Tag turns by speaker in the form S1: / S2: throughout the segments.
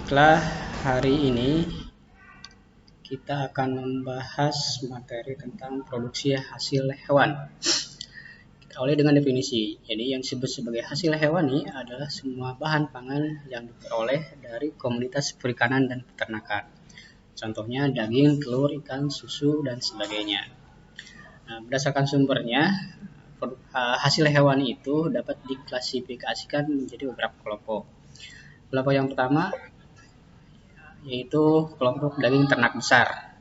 S1: Baiklah, hari ini kita akan membahas materi tentang produksi hasil hewan. Kita awali dengan definisi. Jadi yang disebut sebagai hasil hewani adalah semua bahan pangan yang diperoleh dari komoditas perikanan dan peternakan. Contohnya daging, telur, ikan, susu, dan sebagainya. Nah, berdasarkan sumbernya, hasil hewani itu dapat diklasifikasikan menjadi beberapa kelompok. Kelompok yang pertama yaitu kelompok daging ternak besar,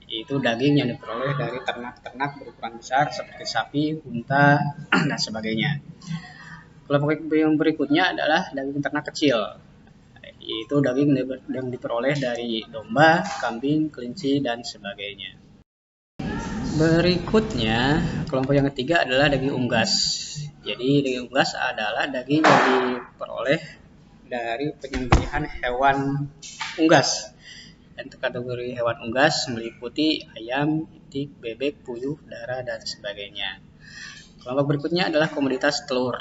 S1: yaitu daging yang diperoleh dari ternak-ternak berukuran besar seperti sapi, unta, dan sebagainya. Kelompok yang berikutnya adalah daging ternak kecil, yaitu daging yang diperoleh dari domba, kambing, kelinci, dan sebagainya. Berikutnya, kelompok yang ketiga adalah daging unggas. Jadi daging unggas adalah daging yang diperoleh dari penyembelihan hewan unggas. Dan kategori hewan unggas meliputi ayam, itik, bebek, puyuh, darah, dan sebagainya. Kelompok berikutnya adalah komoditas telur,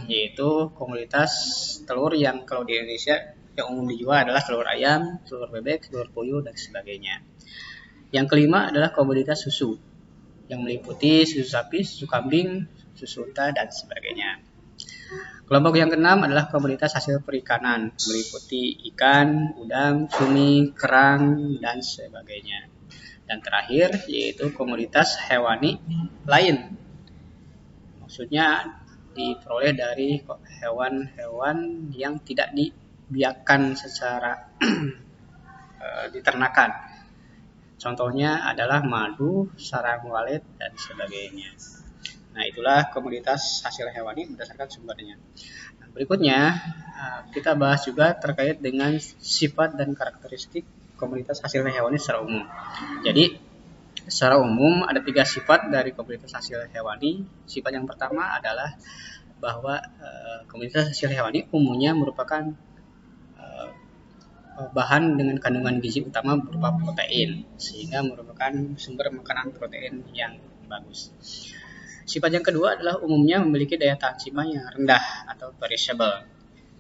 S1: yaitu komoditas telur yang kalau di Indonesia yang umum dijual adalah telur ayam, telur bebek, telur puyuh, dan sebagainya. Yang kelima adalah komoditas susu, yang meliputi susu sapi, susu kambing, susu unta, dan sebagainya. Kelompok yang keenam adalah komoditas hasil perikanan, meliputi ikan, udang, cumi, kerang, dan sebagainya. Dan terakhir yaitu komoditas hewani lain. Maksudnya diperoleh dari hewan-hewan yang tidak dibiarkan secara diternakan. Contohnya adalah madu, sarang walet, dan sebagainya. Nah, itulah komoditas hasil hewani berdasarkan sumbernya. Nah, berikutnya, kita bahas juga terkait dengan sifat dan karakteristik komoditas hasil hewani secara umum. Jadi, secara umum ada 3 sifat dari komoditas hasil hewani. Sifat yang pertama adalah bahwa komoditas hasil hewani umumnya merupakan bahan dengan kandungan gizi utama berupa protein, sehingga merupakan sumber makanan protein yang bagus. Sifat yang kedua adalah umumnya memiliki daya tahan simpan yang rendah atau perishable,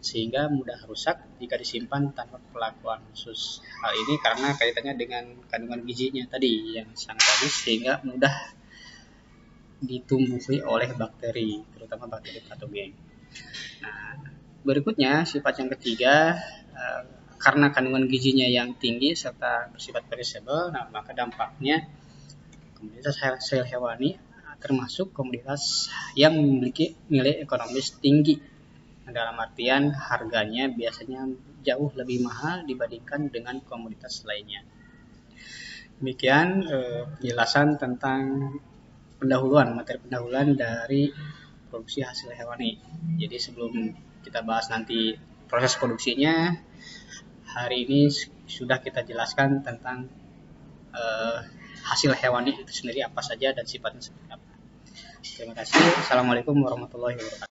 S1: sehingga mudah rusak jika disimpan tanpa perlakuan khusus. Hal ini karena kaitannya dengan kandungan gizinya tadi yang sangat bagus, sehingga mudah ditumbuhi oleh bakteri, terutama bakteri patogen. Nah, berikutnya sifat yang ketiga, karena kandungan gizinya yang tinggi serta bersifat perishable, nah maka dampaknya komoditas hasil hewani termasuk komoditas yang memiliki nilai ekonomis tinggi. Dalam artian harganya biasanya jauh lebih mahal dibandingkan dengan komoditas lainnya. Demikian penjelasan tentang materi pendahuluan dari produksi hasil hewani. Jadi sebelum kita bahas nanti proses produksinya, hari ini sudah kita jelaskan tentang hasil hewani itu sendiri apa saja dan sifatnya seperti apa. Terima kasih. Assalamualaikum warahmatullahi wabarakatuh.